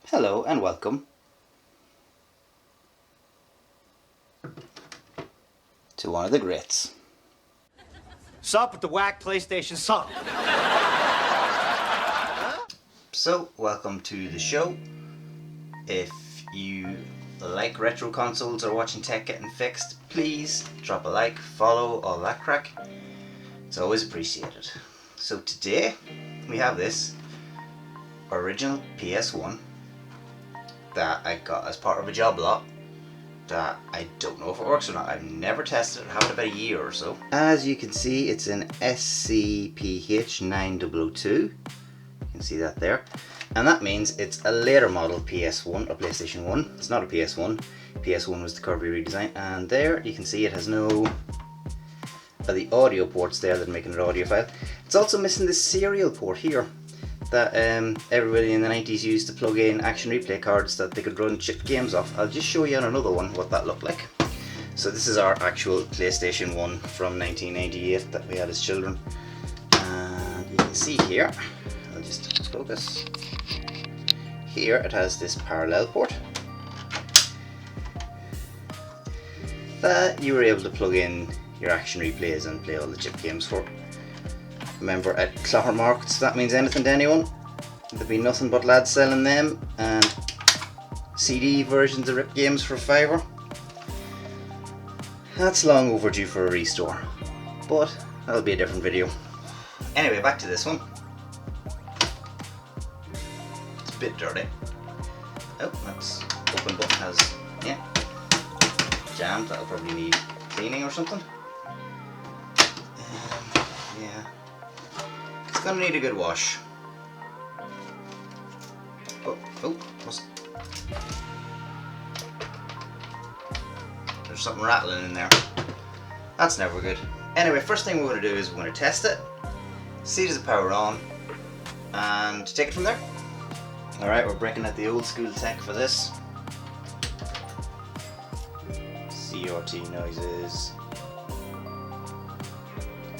Hello and welcome to one of the greats. Sup with the whack PlayStation sup. So, welcome to the show. If you like retro consoles or watching tech getting fixed, please drop a like, follow, all that crack. It's always appreciated. So today we have this original PS1 that I got as part of a job lot that I don't know if it works or not. I've never tested it. I have it about a year or so. As you can see, it's an SCPH9002. You can see that there. And that means it's a later model PS1 or PlayStation 1. It's not a PS1. PS1 was the Kirby redesign. And there you can see it has no the audio ports there that are making an audio file. It's also missing this serial port here that everybody in the 90s used to plug in action replay cards that they could run chipped games off. I'll just show you on another one what that looked like. So this is our actual PlayStation 1 from 1998 that we had as children. And you can see here, I'll just focus. Here it has this parallel port that you were able to plug in your action replays and play all the chip games for. Remember, at Clogher Markets, that means anything to anyone. There'd be nothing but lads selling them and CD versions of rip games for £5. That's long overdue for a restore, but that'll be a different video. Anyway, back to this one. It's a bit dirty. Oh, that's open button has, yeah, jammed. That'll probably need cleaning or something. Yeah. It's gonna need a good wash. There's something rattling in there. That's never good. Anyway, first thing we're going to do is we're going to test it, see does it power on, and take it from there. Alright, we're breaking out the old school tech for this. CRT noises.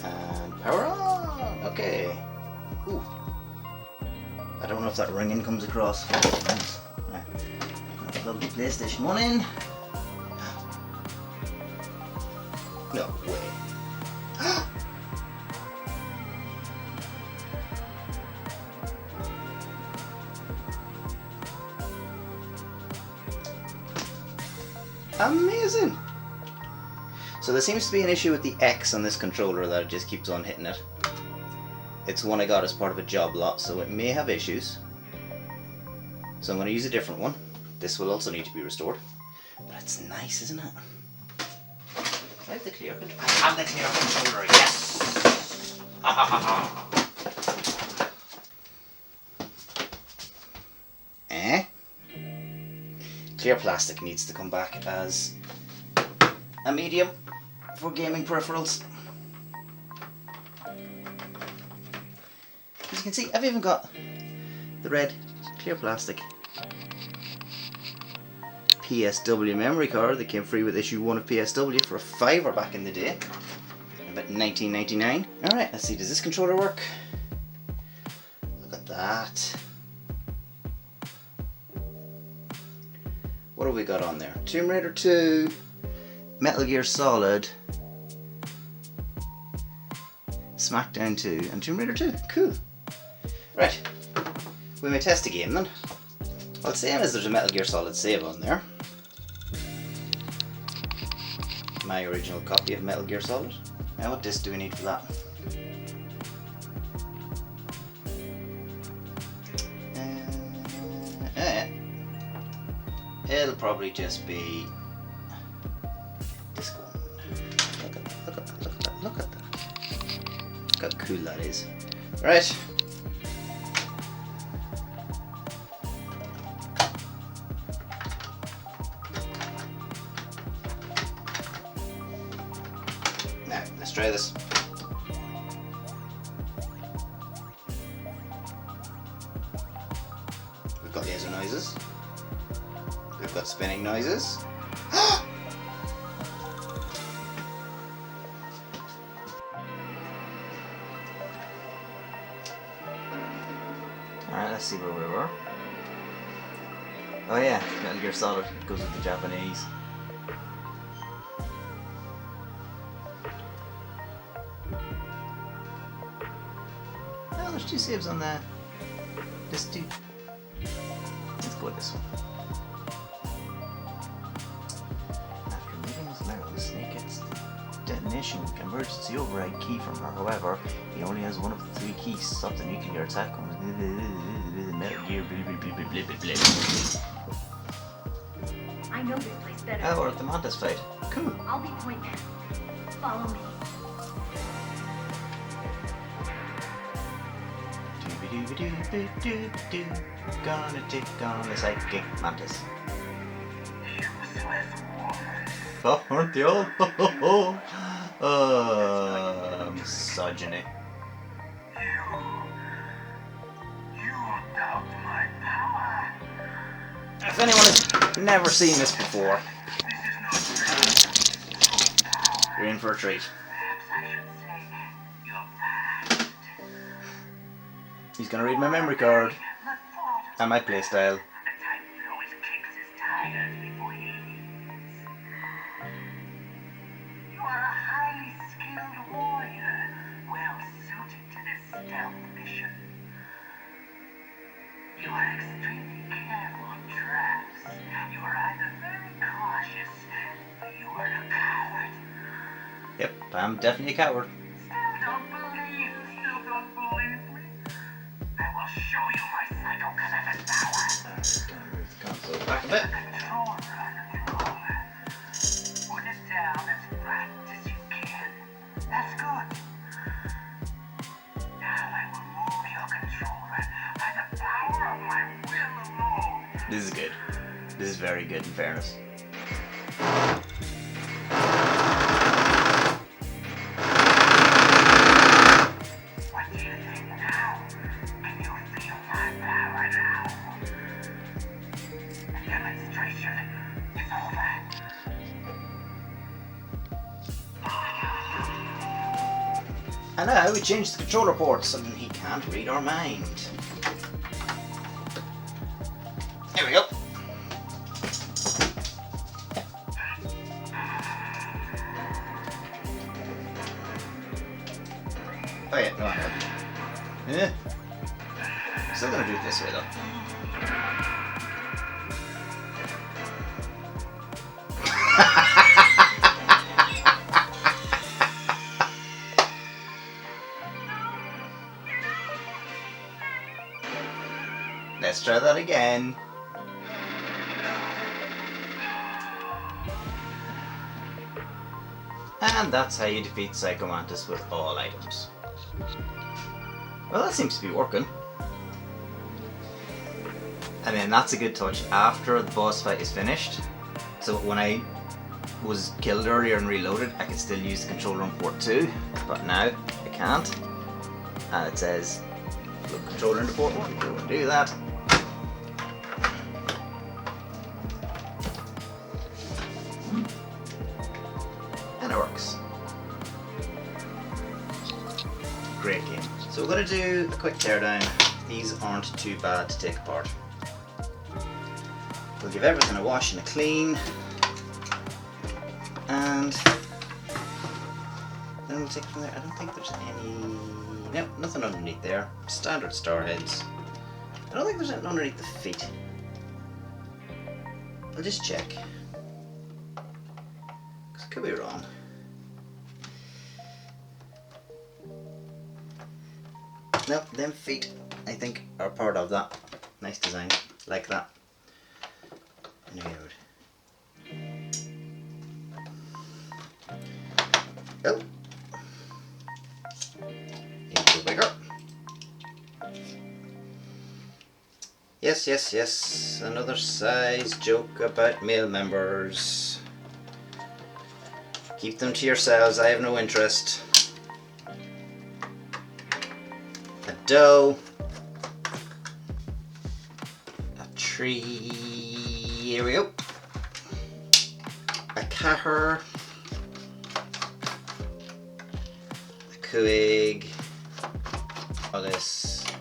And power on! Okay. Ooh. I don't know if that ringing comes across. Nice. Right. Plug the PlayStation 1 in. No way. Amazing! So there seems to be an issue with the X on this controller that it just keeps on hitting it. It's one I got as part of a job lot, so it may have issues. So I'm going to use a different one. This will also need to be restored. But it's nice, isn't it? I have the clear controller. I have the clear controller, yes! Ha ha ha ha! Clear plastic needs to come back as a medium for gaming peripherals. As you can see, I've even got the red clear plastic PSW memory card that came free with issue 1 of PSW for £5 back in the day, about 1999. Alright, let's see, does this controller work? Look at that. What have we got on there? Tomb Raider 2, Metal Gear Solid, Smackdown 2, and Tomb Raider 2. Cool. Right, we may test a game then. Well, same as there's a Metal Gear Solid save on there. My original copy of Metal Gear Solid. Now what disc do we need for that? It'll probably just be disc 1. Look at that, look at that, look at that, look at that. Look how cool that is. Right. Now, let's try this. We've got laser noises. We've got spinning noises. Alright, let's see where we were. Oh yeah, Metal Gear Solid. It goes with the Japanese. Oh, there's 2 saves on there. Just 2. Let's go with this one. After meeting with Meryl, Snake gets detonation emergency override key from her. However, he only has one of the 3 keys. Stop the nuclear attack. Metal Gear. I know this place better. Oh, we're at the Mantis fight. Cool. I'll be point man. Follow me. Gonna take on the psychic Mantis. Oh, aren't they all? Misogyny. If anyone has never seen this before, you're in for a treat. He's gonna read my memory card and my playstyle. You are a highly skilled warrior, well suited to this stealth mission. You are extremely careful of traps. You are either very cautious, or you are a coward. Yep, I'm definitely a coward. Still don't believe me? I will show you my psychokinetic power. Gonna move the console back a bit. Put it down as flat as you can. That's good. Now I will move your controller by the power of my will alone. This is good. This is very good in fairness. What do you think now? Can you feel my power now? The demonstration is over. And now we change the controller ports so he can't read our mind. Here we go. Oh yeah, no I know. Yeah. Still gonna do it this way though. Let's try that again. And that's how you defeat PHYSCO MANTIS with all items. Well, that seems to be working. I mean, that's a good touch after the boss fight is finished. So when I was killed earlier and reloaded, I could still use the controller on port 2, but now I can't. And it says, plug controller into port 1, go and do that. And it works. Great game. So we're going to do a quick teardown. These aren't too bad to take apart. We'll give everything a wash and a clean. And then we'll take it from there. I don't think there's any... No, nothing underneath there. Standard star heads. I don't think there's anything underneath the feet. I'll just check. Because I could be wrong. Nope, them feet, I think, are part of that. Nice design, like that. Oh. Need to go bigger. Yes, yes, yes. Another size joke about male members. Keep them to yourselves, I have no interest. A doe. A tree. Here we go. A caher. A coig. August.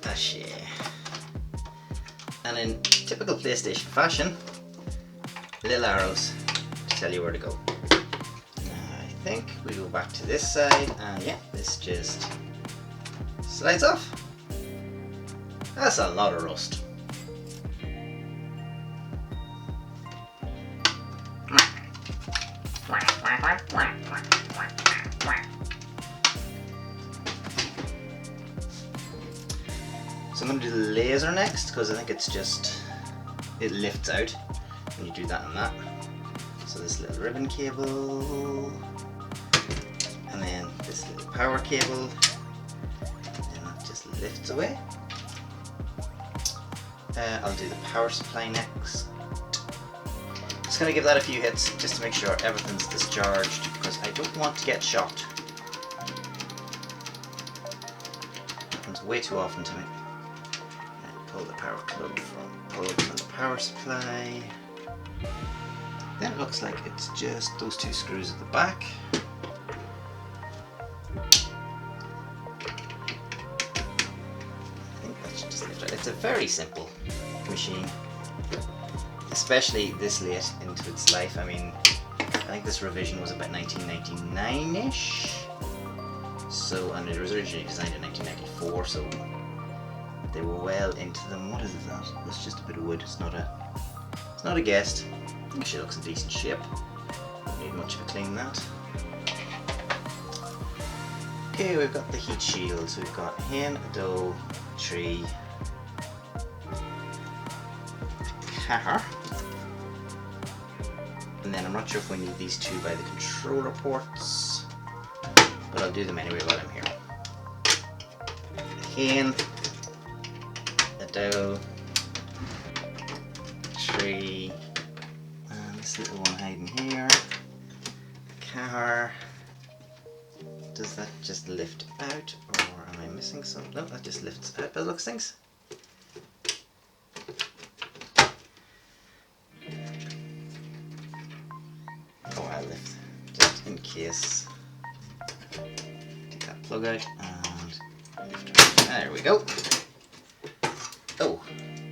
A share. And in typical PlayStation fashion, little arrows to tell you where to go. Now I think we go back to this side, and yeah, this just slides off. That's a lot of rust. So I'm going to do the laser next, because I think it's just, it lifts out when you do that and that. So this little ribbon cable, and then this little power cable, and that just lifts away. I'll do the power supply next. Just going to give that a few hits just to make sure everything's discharged, because I don't want to get shocked. Happens way too often to me. Pull the power plug from the power supply. Then it looks like it's just those two screws at the back. I think that should just lift it. It's a very simple machine, especially this late into its life. I mean, I think this revision was about 1999-ish. So, and it was originally designed in 1994, so they were well into them. What is that? That's just a bit of wood. It's not a guest. I think she looks in decent shape. Don't need much of a clean that. Okay, we've got the heat shields. We've got hen, a doe, tree, car. And then I'm not sure if we need these two by the controller ports, but I'll do them anyway while I'm here. Hen, doe, tree, and this little one hiding here. Car. Does that just lift out, or am I missing something? No, that just lifts out by the looks of things. Oh, I'll lift just in case. Take that plug out and lift it. There we go. Oh,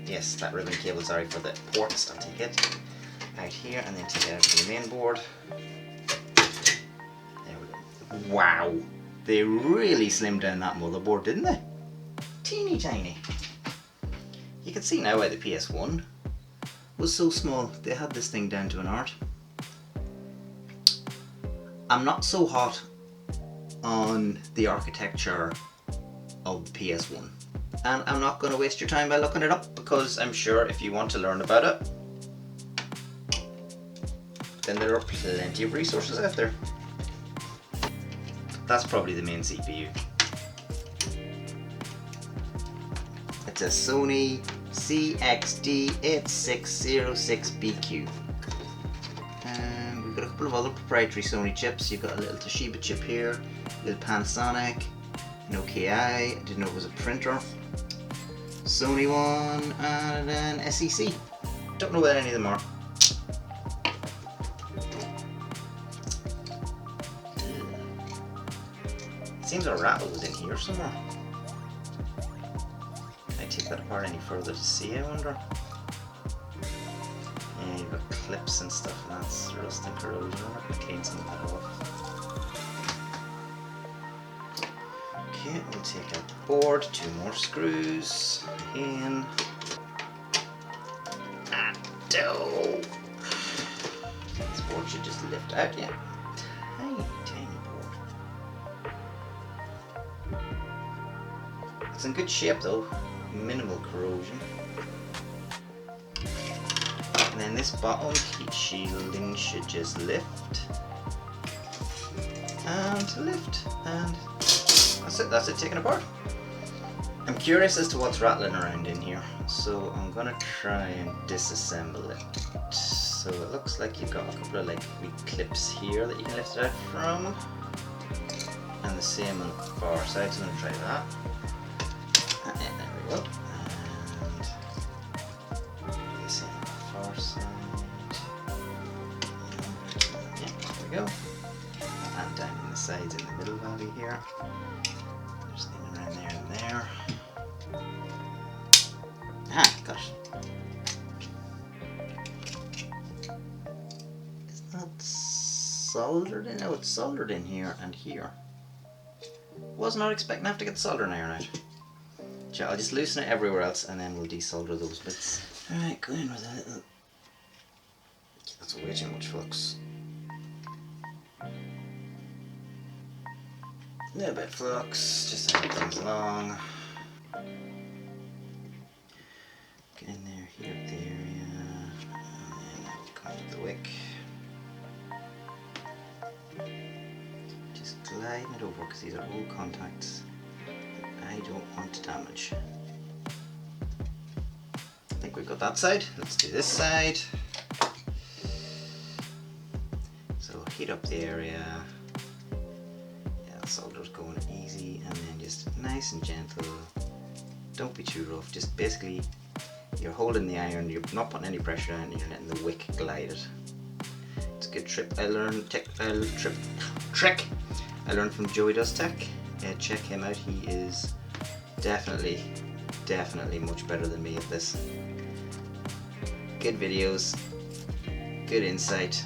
yes, that ribbon cable, sorry, for the ports. I'll take it out here and then take it out to the main board. There we go. Wow, they really slimmed down that motherboard, didn't they? Teeny tiny. You can see now why the PS1 was so small. They had this thing down to an art. I'm not so hot on the architecture of the PS1. And I'm not going to waste your time by looking it up, because I'm sure if you want to learn about it, then there are plenty of resources out there. That's probably the main CPU. It's a Sony CXD8606BQ. And we've got a couple of other proprietary Sony chips. You've got a little Toshiba chip here, a little Panasonic, an OKI, I didn't know it was a printer. Sony one, and an SEC. Don't know what any of them are. It seems a rattle was in here somewhere. Can I take that apart any further to see, I wonder? Yeah, you've got clips and stuff, and that's rust and corrosion. I'm not going to clean some of that off. Okay, we'll take out the board, two more screws, in, and dough. This board should just lift out, yeah. Tiny, tiny board. It's in good shape though, minimal corrosion. And then this bottom heat shielding should just lift, and lift, and that's it taken apart. I'm curious as to what's rattling around in here, so I'm gonna try and disassemble it. So it looks like you've got a couple of like wee clips here that you can lift it out from, and the same on the far side, so I'm gonna try that. And there we go. And the same on the far side. Yeah, there we go. And down in the sides in the middle valley here. Just in around there and there. Ah, gosh. soldered in. Oh, it's soldered in here and here. Was not expecting to have to get the soldering iron out. So I'll just loosen it everywhere else and then we'll desolder those bits. Alright, go in with a little... That's way too much flux. A little bit of flux, just to move things along. Get in there, heat up the area, and then come with the wick. Just gliding it over because these are old contacts that I don't want to damage. I think we've got that side. Let's do this side. So heat up the area. Yeah, the solder's going easy, and then just nice and gentle. Don't be too rough. Just basically, you're holding the iron. You're not putting any pressure on. You're letting the wick glide it. It's a good trick I learned. Trick I learned from Joey Does Tech. Check him out. He is definitely much better than me at this. Good videos, good insight,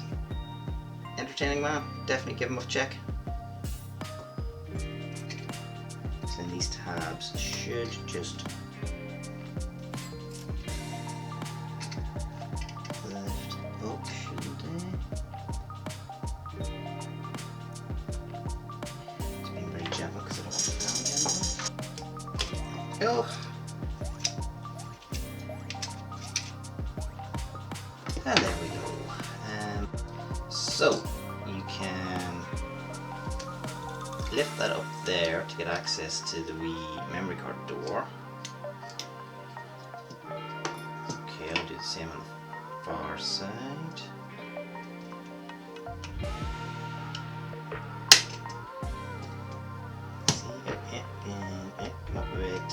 entertaining man. Definitely give him a check. So these tabs should just lift up, shouldn't they? Just being very gentle because I don't want to down again. Oh. And there we go. So you can lift that up there to get access to the wee memory card door. Okay, I'll do the same on the far side. See, come up a bit.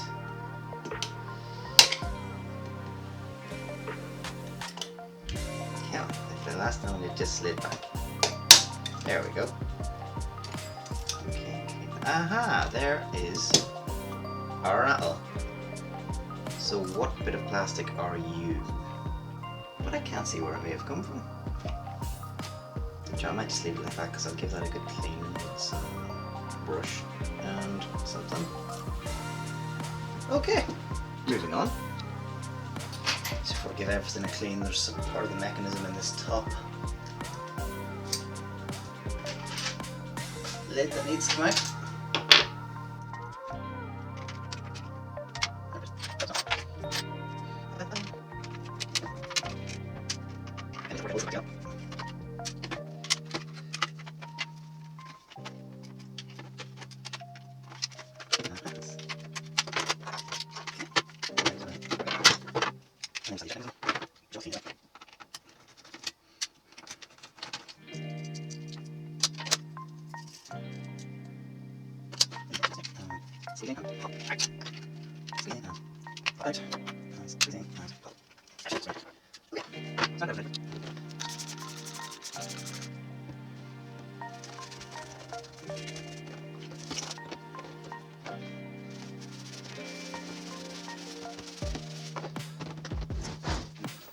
The last time it just slid back. There we go. Okay. Aha! There is our rattle. So what bit of plastic are you? But I can't see where it may have come from. I might just leave it like that because I'll give that a good cleaning with some brush and something. Okay, moving on. So before I give everything a clean, there's some part of the mechanism in this top lid that needs to come out.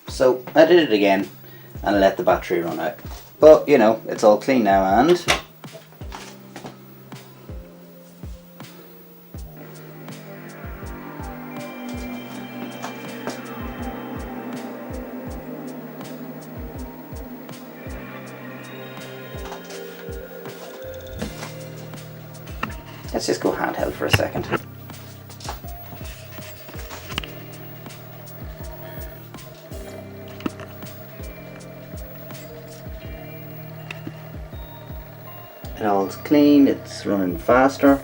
So I did it again and I let the battery run out. But you know, it's all clean now and let's just go handheld for a second. It all's clean, it's running faster.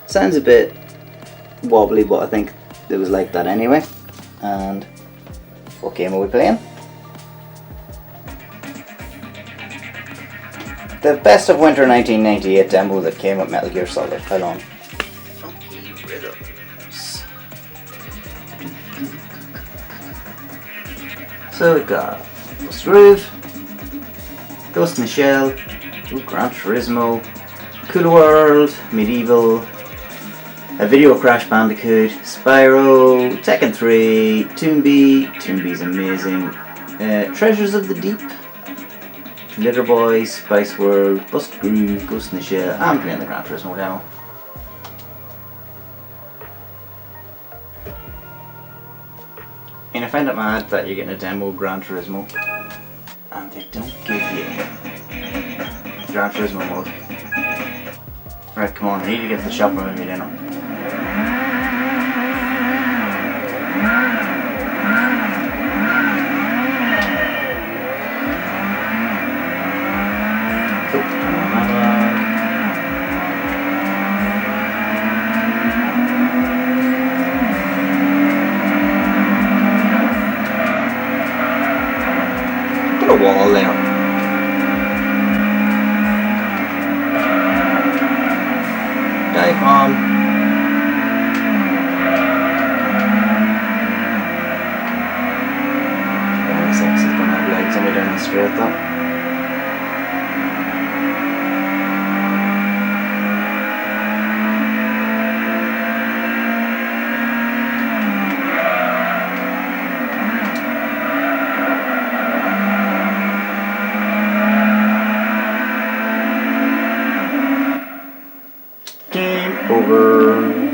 Sounds a bit wobbly, but I think it was like that anyway. And what game are we playing? The best of winter 1998 demo that came with Metal Gear Solid. How long? Funky rhythms. So we got Ghost Groove, Ghost in the Shell, Gran Turismo, Cool World, Medieval, a video Crash Bandicoot, Spyro, Tekken 3, Toonby, Toonby's amazing, Treasures of the Deep, Glitter Boy, Spice World, Bust Groove, Ghost in the Shell. I'm playing the Gran Turismo demo. And I find it mad that you're getting a demo of Gran Turismo and they don't give you Gran Turismo mode. Right, come on, I need to get to the shop and make me dinner. Put a wall there. Dive bomb. Yeah, this X is gonna have legs on me down the straight though. Game over.